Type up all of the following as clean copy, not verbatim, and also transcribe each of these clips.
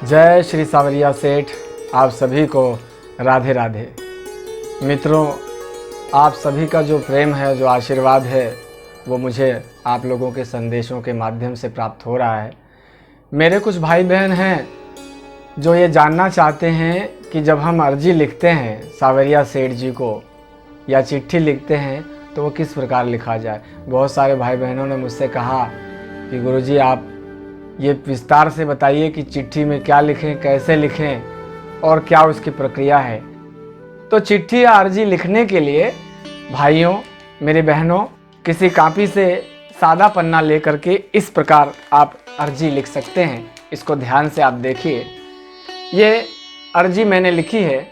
जय श्री सावरिया सेठ। आप सभी को राधे राधे। मित्रों, आप सभी का जो प्रेम है, जो आशीर्वाद है, वो मुझे आप लोगों के संदेशों के माध्यम से प्राप्त हो रहा है। मेरे कुछ भाई बहन हैं जो ये जानना चाहते हैं कि जब हम अर्जी लिखते हैं सावरिया सेठ जी को या चिट्ठी लिखते हैं तो वो किस प्रकार लिखा जाए। बहुत सारे भाई बहनों ने मुझसे कहा कि गुरुजी आप ये विस्तार से बताइए कि चिट्ठी में क्या लिखें, कैसे लिखें और क्या उसकी प्रक्रिया है। तो चिट्ठी या अर्जी लिखने के लिए भाइयों, मेरी बहनों, किसी कॉपी से सादा पन्ना लेकर के इस प्रकार आप अर्जी लिख सकते हैं। इसको ध्यान से आप देखिए। ये अर्जी मैंने लिखी है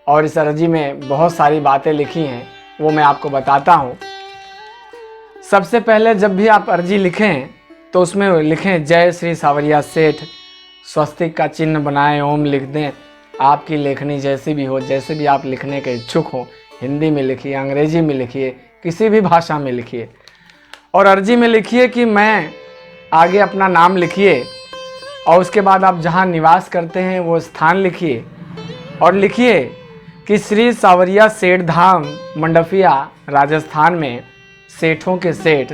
और इस अर्जी में बहुत सारी बातें लिखी हैं, वो मैं आपको बताता हूँ। सबसे पहले जब भी आप अर्जी लिखें तो उसमें लिखें जय श्री सावरिया सेठ, स्वस्तिक का चिन्ह बनाएं, ओम लिख दें। आपकी लेखनी जैसी भी हो, जैसे भी आप लिखने के इच्छुक हो, हिंदी में लिखिए, अंग्रेजी में लिखिए, किसी भी भाषा में लिखिए। और अर्जी में लिखिए कि मैं, आगे अपना नाम लिखिए और उसके बाद आप जहां निवास करते हैं वो स्थान लिखिए और लिखिए कि श्री सावरिया सेठ धाम मंडफिया राजस्थान में सेठों के सेठ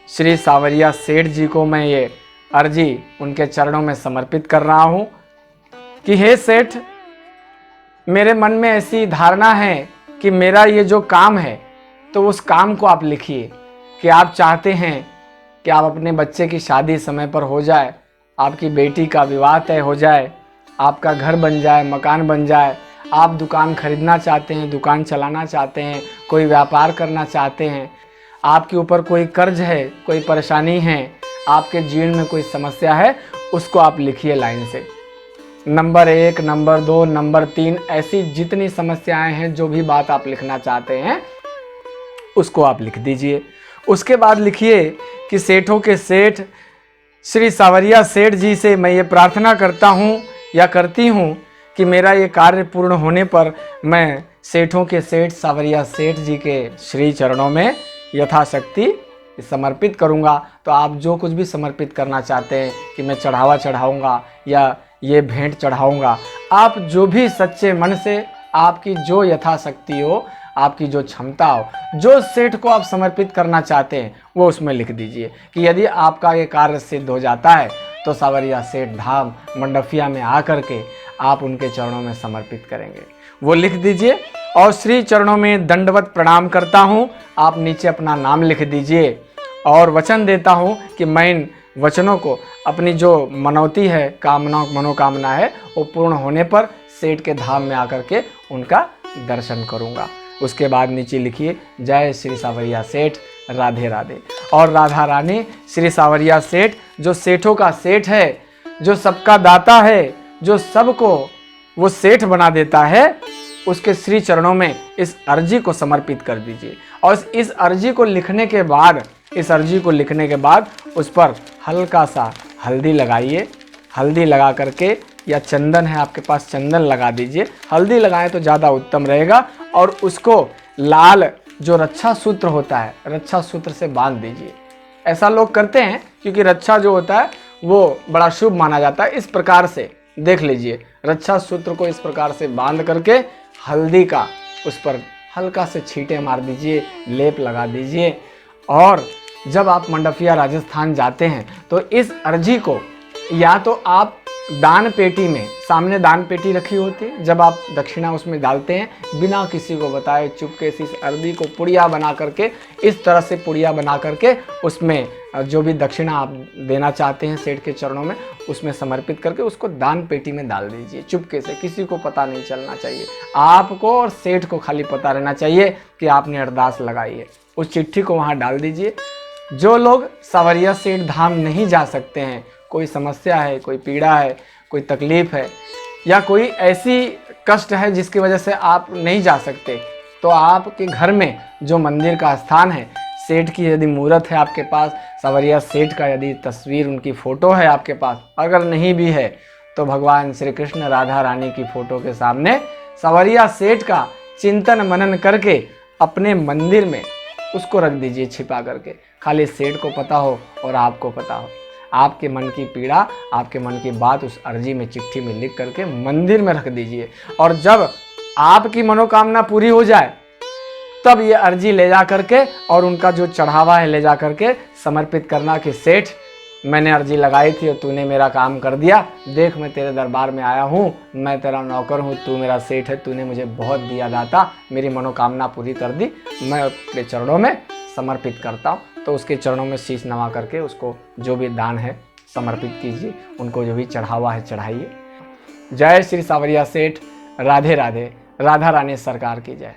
श्री सावरिया सेठ जी को मैं ये अर्जी उनके चरणों में समर्पित कर रहा हूँ कि हे सेठ, मेरे मन में ऐसी धारणा है कि मेरा ये जो काम है तो उस काम को आप लिखिए कि आप चाहते हैं कि आप अपने बच्चे की शादी समय पर हो जाए, आपकी बेटी का विवाह तय हो जाए, आपका घर बन जाए, मकान बन जाए, आप दुकान खरीदना चाहते हैं, दुकान चलाना चाहते हैं, कोई व्यापार करना चाहते हैं, आपके ऊपर कोई कर्ज है, कोई परेशानी है, आपके जीवन में कोई समस्या है, उसको आप लिखिए लाइन से। नंबर 1, नंबर 2, नंबर 3, ऐसी जितनी समस्याएं हैं, जो भी बात आप लिखना चाहते हैं उसको आप लिख दीजिए। उसके बाद लिखिए कि सेठों के सेठ श्री सावरिया सेठ जी से मैं ये प्रार्थना करता हूँ या करती हूँ कि मेरा ये कार्य पूर्ण होने पर मैं सेठों के सेठ सावरिया सेठ जी के श्री चरणों में यथाशक्ति समर्पित करूंगा। तो आप जो कुछ भी समर्पित करना चाहते हैं कि मैं चढ़ावा चढ़ाऊंगा या ये भेंट चढ़ाऊंगा, आप जो भी सच्चे मन से, आपकी जो यथाशक्ति हो, आपकी जो क्षमता हो, जो सेठ को आप समर्पित करना चाहते हैं वो उसमें लिख दीजिए कि यदि आपका ये कार्य सिद्ध हो जाता है तो सावरिया सेठ धाम मंडफिया में आकर के आप उनके चरणों में समर्पित करेंगे। वो लिख दीजिए और श्री चरणों में दंडवत प्रणाम करता हूँ। आप नीचे अपना नाम लिख दीजिए और वचन देता हूँ कि मैं इन वचनों को, अपनी जो मनौती है, कामना, मनोकामना है, वो पूर्ण होने पर सेठ के धाम में आकर के उनका दर्शन करूँगा। उसके बाद नीचे लिखिए जय श्री सावरिया सेठ, राधे राधे। और राधा रानी श्री सावरिया सेठ, जो सेठों का सेठ है, जो सबका दाता है, जो सबको वो सेठ बना देता है, उसके श्री चरणों में इस अर्जी को समर्पित कर दीजिए। और इस अर्जी को लिखने के बाद उस पर हल्का सा हल्दी लगाइए। हल्दी लगा करके, या चंदन है आपके पास, चंदन लगा दीजिए। हल्दी लगाएं तो ज़्यादा उत्तम रहेगा। और उसको लाल जो रक्षा सूत्र होता है, रक्षा सूत्र से बांध दीजिए। ऐसा लोग करते हैं क्योंकि रक्षा जो होता है वो बड़ा शुभ माना जाता है। इस प्रकार से देख लीजिए, रक्षा सूत्र को इस प्रकार से बांध करके हल्दी का उस पर हल्का से छींटे मार दीजिए, लेप लगा दीजिए। और जब आप मंडफिया राजस्थान जाते हैं तो इस अर्जी को या तो आप दान पेटी में, सामने दान पेटी रखी होती है, जब आप दक्षिणा उसमें डालते हैं, बिना किसी को बताए चुपके से इस अर्जी को पुड़िया बना करके, इस तरह से पुड़िया बना करके उसमें जो भी दक्षिणा आप देना चाहते हैं सेठ के चरणों में, उसमें समर्पित करके उसको दान पेटी में डाल दीजिए चुपके से। किसी को पता नहीं चलना चाहिए, आपको और सेठ को खाली पता रहना चाहिए कि आपने अरदास लगाई है। उस चिट्ठी को वहाँ डाल दीजिए। जो लोग सावरिया सेठ धाम नहीं जा सकते हैं, कोई समस्या है, कोई पीड़ा है, कोई तकलीफ है, या कोई ऐसी कष्ट है जिसकी वजह से आप नहीं जा सकते, तो आपके घर में जो मंदिर का स्थान है, सेठ की यदि मूर्त है आपके पास, सावरिया सेठ का यदि तस्वीर, उनकी फ़ोटो है आपके पास, अगर नहीं भी है तो भगवान श्री कृष्ण राधा रानी की फ़ोटो के सामने सावरिया सेठ का चिंतन मनन करके अपने मंदिर में उसको रख दीजिए छिपा करके। खाली सेठ को पता हो और आपको पता हो। आपके मन की पीड़ा, आपके मन की बात उस अर्जी में, चिट्ठी में लिख करके मंदिर में रख दीजिए। और जब आपकी मनोकामना पूरी हो जाए तब ये अर्जी ले जा करके और उनका जो चढ़ावा है ले जा करके समर्पित करना कि सेठ, मैंने अर्जी लगाई थी और तूने मेरा काम कर दिया। देख, मैं तेरे दरबार में आया हूँ, मैं तेरा नौकर हूँ, तू मेरा सेठ है, तूने मुझे बहुत दिया दाता, मेरी मनोकामना पूरी कर दी, मैं अपने चरणों में समर्पित करता हूँ। तो उसके चरणों में शीश नवा करके उसको जो भी दान है समर्पित कीजिए, उनको जो भी चढ़ावा है चढ़ाइए। जय श्री सावरिया सेठ। राधे राधे। राधा रानी सरकार की जय।